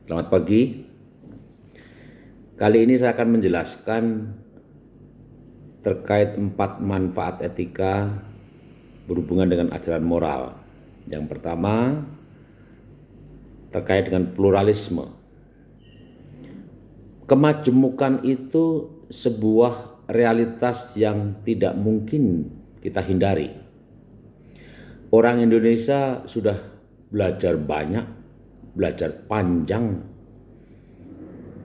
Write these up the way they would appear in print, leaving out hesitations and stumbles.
Selamat pagi. Kali ini saya akan menjelaskan terkait 4 manfaat etika berhubungan dengan ajaran moral. Yang pertama, terkait dengan pluralisme. Kemajemukan itu sebuah realitas yang tidak mungkin kita hindari. Orang Indonesia sudah belajar banyak, belajar panjang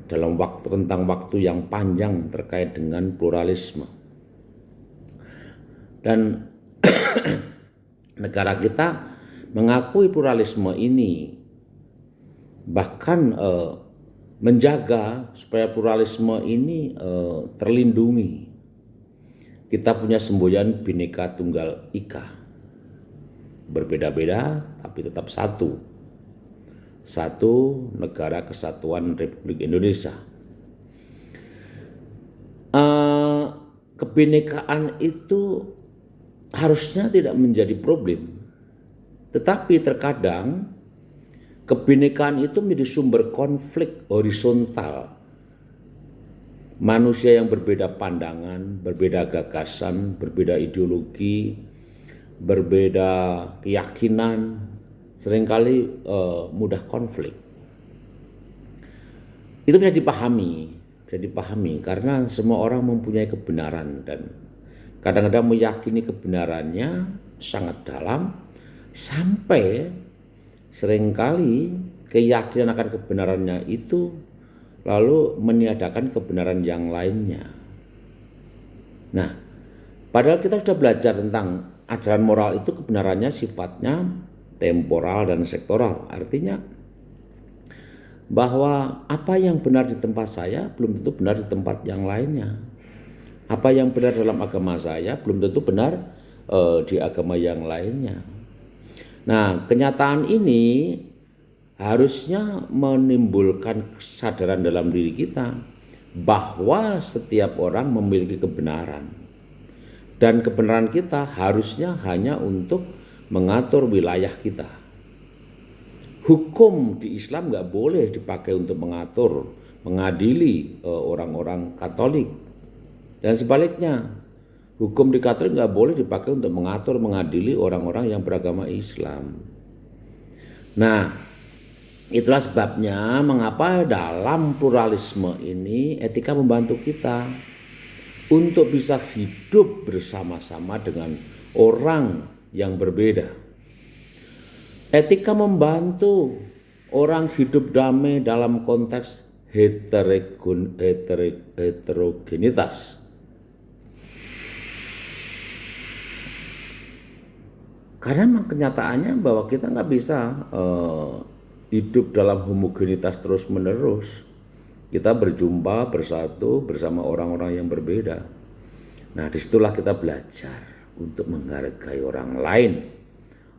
dalam tentang waktu yang panjang terkait dengan pluralisme. Dan negara kita mengakui pluralisme ini, bahkan menjaga supaya pluralisme ini terlindungi. Kita punya semboyan Bhinneka Tunggal Ika. Berbeda-beda tapi tetap satu. Satu negara kesatuan Republik Indonesia. Kebinekaan itu harusnya tidak menjadi problem. Tetapi terkadang kebinekaan itu menjadi sumber konflik horizontal. Manusia yang berbeda pandangan, berbeda gagasan, berbeda ideologi, berbeda keyakinan, seringkali mudah konflik. Itu bisa dipahami karena semua orang mempunyai kebenaran dan kadang-kadang meyakini kebenarannya sangat dalam sampai seringkali keyakinan akan kebenarannya itu lalu meniadakan kebenaran yang lainnya. Nah, padahal kita sudah belajar tentang ajaran moral itu kebenarannya sifatnya temporal dan sektoral. Artinya bahwa apa yang benar di tempat saya belum tentu benar di tempat yang lainnya. Apa yang benar dalam agama saya belum tentu benar di agama yang lainnya. Nah, kenyataan ini harusnya menimbulkan kesadaran dalam diri kita bahwa setiap orang memiliki kebenaran. Dan kebenaran kita harusnya hanya untuk mengatur wilayah kita. Hukum di Islam nggak boleh dipakai untuk mengatur, mengadili orang-orang Katolik. Dan sebaliknya, hukum di Katolik nggak boleh dipakai untuk mengatur, mengadili orang-orang yang beragama Islam. Nah, itulah sebabnya mengapa dalam pluralisme ini etika membantu kita untuk bisa hidup bersama-sama dengan orang yang berbeda. Etika membantu orang hidup damai dalam konteks heterogenitas. Karena memang kenyataannya bahwa kita nggak bisa hidup dalam homogenitas terus-menerus. Kita berjumpa, bersatu bersama orang-orang yang berbeda. Nah, disitulah kita belajar untuk menghargai orang lain,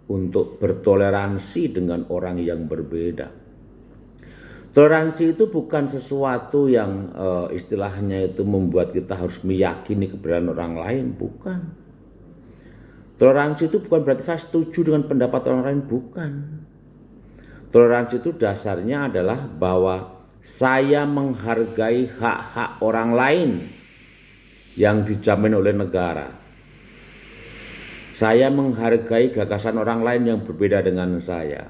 untuk bertoleransi dengan orang yang berbeda. Toleransi itu bukan sesuatu yang istilahnya itu membuat kita harus meyakini kebenaran orang lain, bukan. Toleransi itu bukan berarti saya setuju dengan pendapat orang lain, bukan. Toleransi itu dasarnya adalah bahwa saya menghargai hak-hak orang lain yang dijamin oleh negara. Saya menghargai gagasan orang lain yang berbeda dengan saya.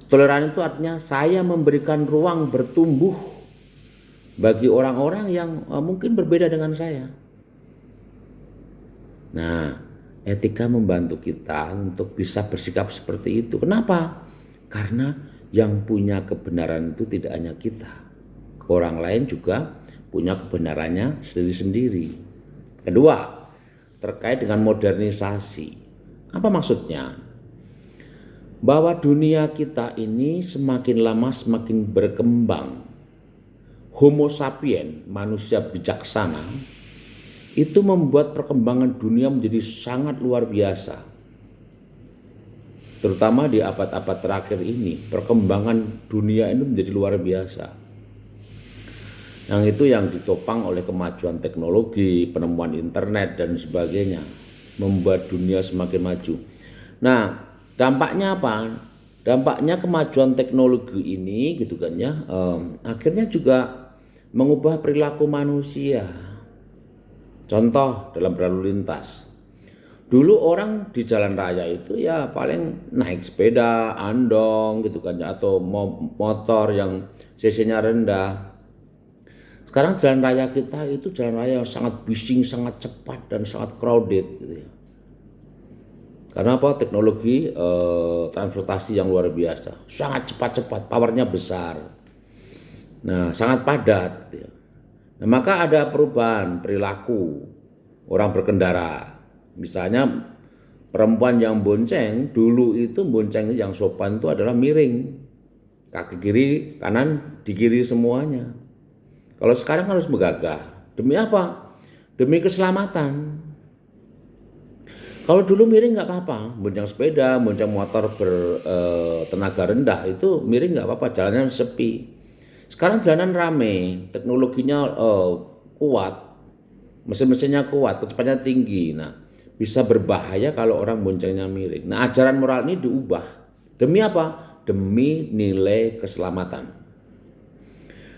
Toleransi itu artinya saya memberikan ruang bertumbuh bagi orang-orang yang mungkin berbeda dengan saya. Nah, etika membantu kita untuk bisa bersikap seperti itu. Kenapa? Karena yang punya kebenaran itu tidak hanya kita. Orang lain juga punya kebenarannya sendiri-sendiri. Kedua, terkait dengan modernisasi. Apa maksudnya? Bahwa dunia kita ini semakin lama semakin berkembang. Homo sapien, manusia bijaksana, itu membuat perkembangan dunia menjadi sangat luar biasa. Terutama di abad-abad terakhir ini, perkembangan dunia ini menjadi luar biasa. Yang itu yang ditopang oleh kemajuan teknologi, penemuan internet dan sebagainya, membuat dunia semakin maju. Nah, dampaknya apa? dampaknya kemajuan teknologi ini gitu kan ya, akhirnya juga mengubah perilaku manusia. Contoh dalam berlalu lintas. Dulu orang di jalan raya itu ya paling naik sepeda, andong gitu kan ya, atau motor yang cc-nya rendah. Sekarang jalan raya kita itu jalan raya yang sangat bising, sangat cepat dan sangat crowded gitu ya. Karena apa? Teknologi transportasi yang luar biasa, sangat cepat-cepat, powernya besar. Nah, sangat padat gitu ya. Nah, maka ada perubahan perilaku orang berkendara. Misalnya perempuan yang bonceng, dulu itu bonceng yang sopan itu adalah miring. Kaki kiri, kanan, di kiri semuanya. Kalau sekarang harus megagah. Demi apa? Demi keselamatan. Kalau dulu miring nggak apa-apa, bonceng sepeda, bonceng motor bertenaga rendah itu miring nggak apa-apa, jalannya sepi. Sekarang jalanan rame, teknologinya kuat, mesin-mesinnya kuat, kecepatannya tinggi. Nah, bisa berbahaya kalau orang boncengnya miring. Nah, ajaran moral ini diubah. Demi apa? Demi nilai keselamatan.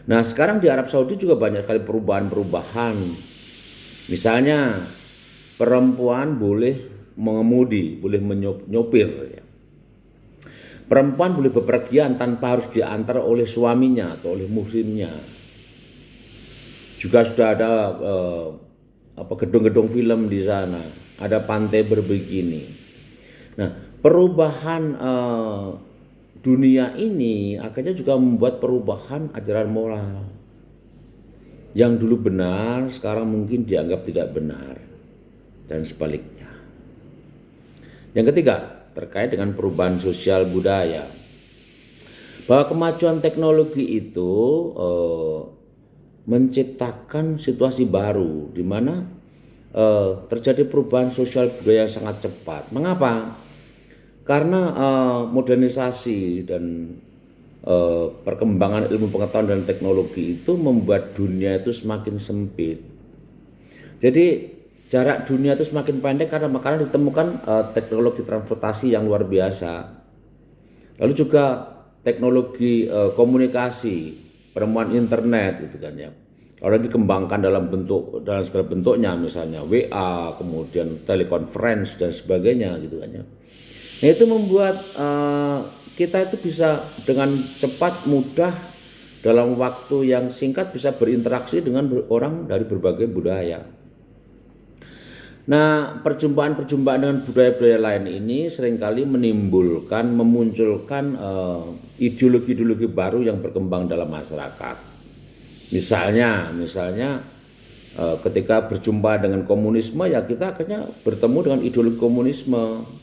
Nah, sekarang di Arab Saudi juga banyak kali perubahan-perubahan. Misalnya, perempuan boleh mengemudi, boleh menyopir. Ya. Perempuan boleh bepergian tanpa harus diantar oleh suaminya atau oleh muhrimnya. Juga sudah ada gedung-gedung film di sana, ada pantai berbikini. Nah, perubahan dunia ini akhirnya juga membuat perubahan ajaran moral. Yang dulu benar, sekarang mungkin dianggap tidak benar, dan sebaliknya. Yang ketiga, terkait dengan perubahan sosial budaya. Bahwa kemajuan teknologi itu menciptakan situasi baru di mana terjadi perubahan sosial budaya yang sangat cepat. Mengapa? Karena modernisasi dan perkembangan ilmu pengetahuan dan teknologi itu membuat dunia itu semakin sempit. Jadi jarak dunia itu semakin pendek karena ditemukan teknologi transportasi yang luar biasa. Lalu juga teknologi komunikasi, penemuan internet gitu kan ya. Kalau dikembangkan dalam segala bentuknya, misalnya WA, kemudian telekonferensi dan sebagainya gitu kan ya. Nah, itu membuat kita itu bisa dengan cepat, mudah, dalam waktu yang singkat bisa berinteraksi dengan orang dari berbagai budaya. Nah, perjumpaan-perjumpaan dengan budaya-budaya lain ini seringkali memunculkan ideologi-ideologi baru yang berkembang dalam masyarakat. Misalnya ketika berjumpa dengan komunisme, ya kita akhirnya bertemu dengan ideologi komunisme.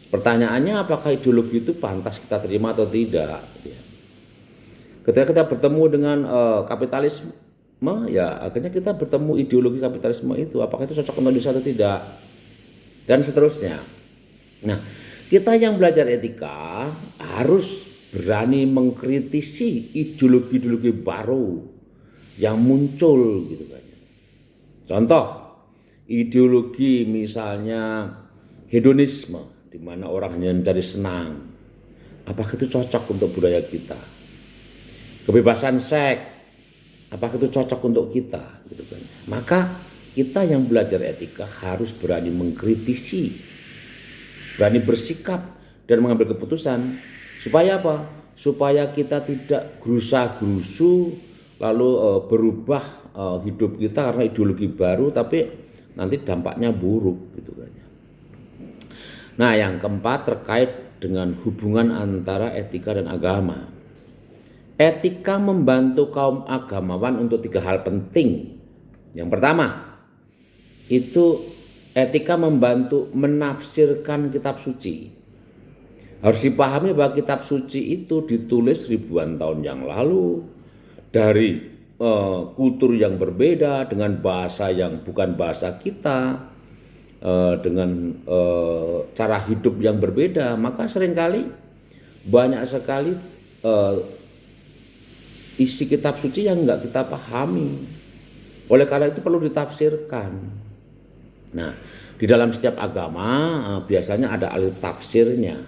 Pertanyaannya, apakah ideologi itu pantas kita terima atau tidak? Ketika kita bertemu dengan kapitalisme, ya akhirnya kita bertemu ideologi kapitalisme itu, apakah itu cocok untuk Indonesia atau tidak, dan seterusnya. Nah, kita yang belajar etika harus berani mengkritisi ideologi-ideologi baru yang muncul gitu kan. Contoh, ideologi misalnya hedonisme, di mana orang hanya mencari senang, apakah itu cocok untuk budaya kita? Kebebasan seks, apakah itu cocok untuk kita gitu kan. Maka kita yang belajar etika harus berani mengkritisi, berani bersikap dan mengambil keputusan. Supaya apa? Supaya kita tidak gerusa-gerusu lalu berubah hidup kita karena ideologi baru, tapi nanti dampaknya buruk gitu kan. Nah, yang keempat terkait dengan hubungan antara etika dan agama. Etika membantu kaum agamawan untuk 3 hal penting. Yang pertama, itu etika membantu menafsirkan kitab suci. Harus dipahami bahwa kitab suci itu ditulis ribuan tahun yang lalu dari kultur yang berbeda, dengan bahasa yang bukan bahasa kita, dengan cara hidup yang berbeda. Maka seringkali banyak sekali isi kitab suci yang enggak kita pahami. Oleh karena itu perlu ditafsirkan. Nah, di dalam setiap agama biasanya ada ahli tafsirnya.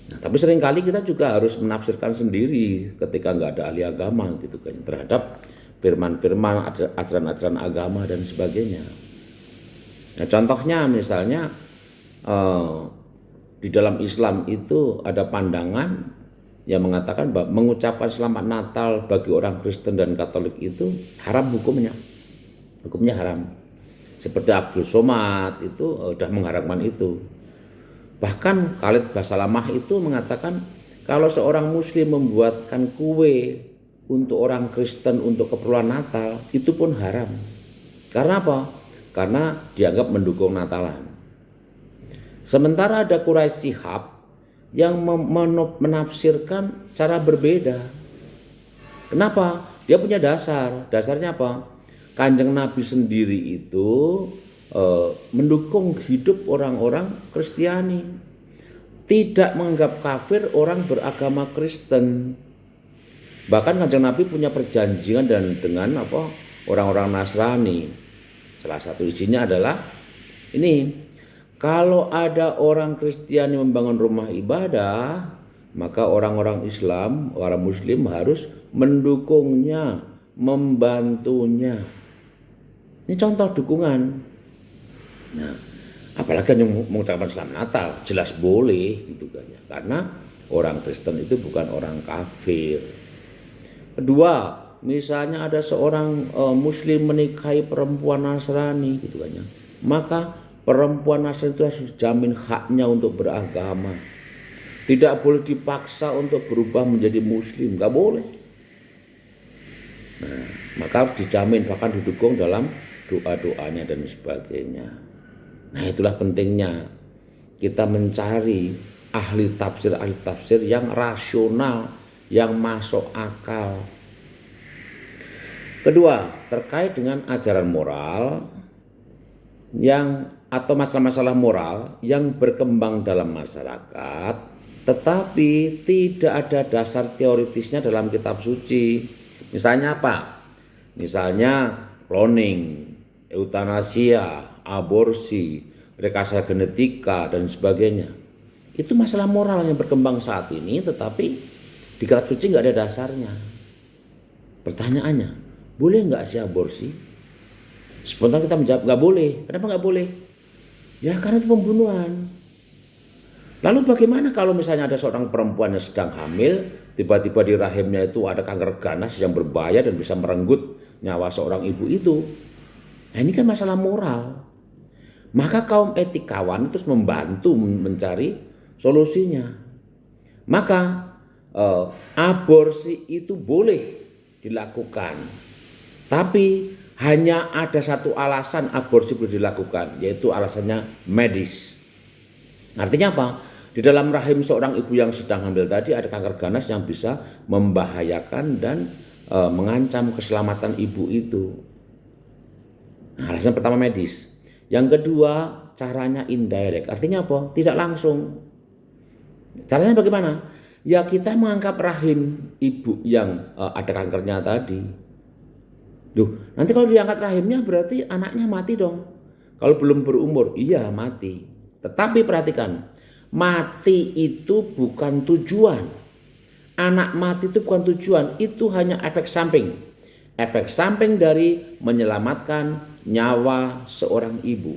Nah, tapi seringkali kita juga harus menafsirkan sendiri ketika nggak ada ahli agama gitu kan terhadap firman-firman, ajaran-ajaran agama dan sebagainya. Nah, contohnya misalnya di dalam Islam itu ada pandangan yang mengatakan bahwa mengucapkan selamat Natal bagi orang Kristen dan Katolik itu haram hukumnya. Hukumnya haram. Seperti Abdul Somad itu sudah mengharamkan itu. Bahkan Khalid Basalamah itu mengatakan kalau seorang muslim membuatkan kue untuk orang Kristen untuk keperluan Natal itu pun haram. Karena apa? Karena dianggap mendukung Natalan. Sementara ada Quraisy Shihab yang menafsirkan cara berbeda. Kenapa? Dia punya dasar. Dasarnya apa? Kanjeng Nabi sendiri itu mendukung hidup orang-orang Kristiani. Tidak menganggap kafir orang beragama Kristen. Bahkan Kanjeng Nabi punya perjanjian dengan orang-orang Nasrani. Salah satu isinya adalah ini. Kalau ada orang Kristiani membangun rumah ibadah, maka orang-orang Islam, orang Muslim harus mendukungnya, membantunya. Ini contoh dukungan. Nah, apalagi yang mengucapkan selamat Natal, jelas boleh gitu kan ya. Karena orang Kristen itu bukan orang kafir. Kedua, misalnya ada seorang Muslim menikahi perempuan Nasrani gitu kan ya. Maka perempuan Nasrani itu harus dijamin haknya untuk beragama. Tidak boleh dipaksa untuk berubah menjadi Muslim, nggak boleh. Nah, maka harus dijamin, bahkan didukung dalam doa-doanya dan sebagainya. Nah, itulah pentingnya kita mencari ahli tafsir yang rasional, yang masuk akal. Kedua, terkait dengan ajaran moral atau masalah-masalah moral yang berkembang dalam masyarakat, tetapi tidak ada dasar teoritisnya dalam kitab suci. Misalnya apa? Misalnya cloning, eutanasia, aborsi, rekayasa genetika dan sebagainya. Itu masalah moral yang berkembang saat ini, tetapi di kitab suci nggak ada dasarnya. Pertanyaannya, boleh nggak sih aborsi? Spontan kita menjawab nggak boleh. Kenapa nggak boleh? Ya karena itu pembunuhan. Lalu bagaimana kalau misalnya ada seorang perempuan yang sedang hamil, tiba-tiba di rahimnya itu ada kanker ganas yang berbahaya dan bisa merenggut nyawa seorang ibu itu. Nah, ini kan masalah moral. Maka kaum etikawan terus membantu mencari solusinya. Maka aborsi itu boleh dilakukan. Tapi hanya ada satu alasan aborsi boleh dilakukan, yaitu alasannya medis. Artinya apa? Di dalam rahim seorang ibu yang sedang hamil tadi ada kanker ganas yang bisa membahayakan dan mengancam keselamatan ibu itu. Nah, alasan pertama medis. Yang kedua, caranya indirect. Artinya apa? Tidak langsung. Caranya bagaimana? Ya kita mengangkat rahim ibu yang ada kankernya tadi. Duh, nanti kalau diangkat rahimnya berarti anaknya mati dong. Kalau belum berumur, iya mati. Tetapi perhatikan, mati itu bukan tujuan. Anak mati itu bukan tujuan, itu hanya efek samping. Efek samping dari menyelamatkan nyawa seorang ibu.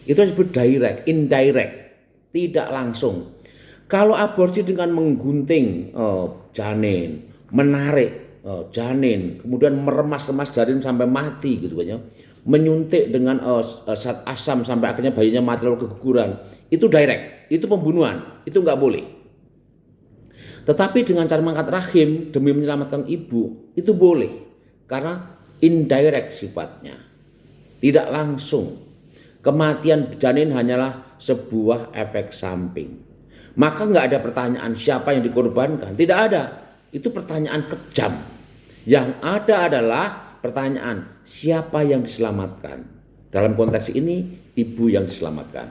Itu disebut direct, indirect, tidak langsung. Kalau aborsi dengan menggunting janin, menarik janin, kemudian meremas-remas janin sampai mati gitu kan ya, menyuntik dengan zat asam sampai akhirnya bayinya mati lalu keguguran, itu direct, itu pembunuhan, itu nggak boleh. Tetapi dengan cara mengangkat rahim demi menyelamatkan ibu, itu boleh, karena indirect sifatnya, tidak langsung. Kematian janin hanyalah sebuah efek samping. Maka nggak ada pertanyaan siapa yang dikorbankan, tidak ada. Itu pertanyaan kejam. Yang ada adalah pertanyaan siapa yang diselamatkan. Dalam konteks ini ibu yang diselamatkan.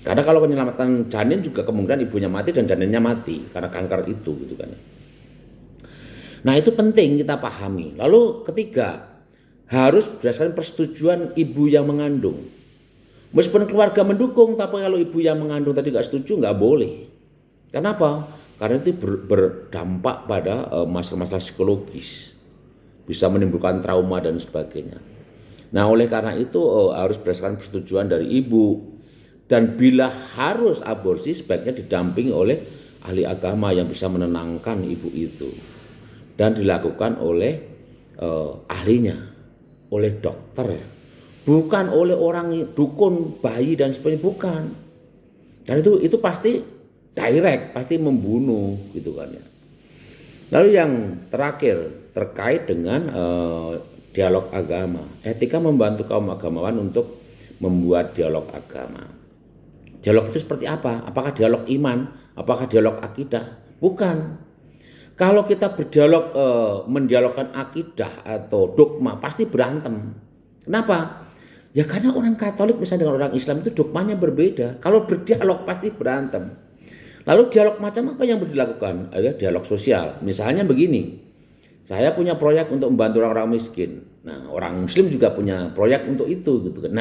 Karena kalau menyelamatkan janin juga kemungkinan ibunya mati dan janinnya mati karena kanker itu gitu kan. Nah, itu penting kita pahami. Lalu ketiga, harus berdasarkan persetujuan ibu yang mengandung. Meskipun keluarga mendukung, tapi kalau ibu yang mengandung tadi nggak setuju, nggak boleh. Kenapa? Karena itu berdampak pada masalah-masalah psikologis, bisa menimbulkan trauma dan sebagainya. Nah, oleh karena itu harus berdasarkan persetujuan dari ibu, dan bila harus aborsi sebaiknya didampingi oleh ahli agama yang bisa menenangkan ibu itu, dan dilakukan oleh ahlinya, oleh dokter, bukan oleh orang dukun bayi dan sebagainya, bukan. Dan itu pasti direct, pasti membunuh gitu kan ya. Lalu yang terakhir terkait dengan dialog agama. Etika membantu kaum agamawan untuk membuat dialog agama. Dialog itu seperti apa? Apakah dialog iman? Apakah dialog akidah? Bukan. Kalau kita berdialog mendialogkan akidah atau dogma pasti berantem. Kenapa? Ya karena orang Katolik misalnya dengan orang Islam itu dogmanya berbeda. Kalau berdialog pasti berantem. Lalu dialog macam apa yang dilakukan? Ada dialog sosial. Misalnya begini, saya punya proyek untuk membantu orang-orang miskin. Nah, orang Muslim juga punya proyek untuk itu, gitu kan.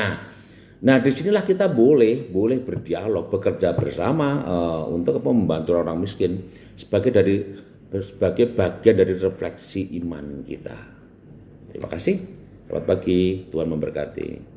Nah, disinilah kita boleh berdialog, bekerja bersama untuk membantu orang miskin sebagai bagian dari refleksi iman kita. Terima kasih. Selamat pagi, Tuhan memberkati.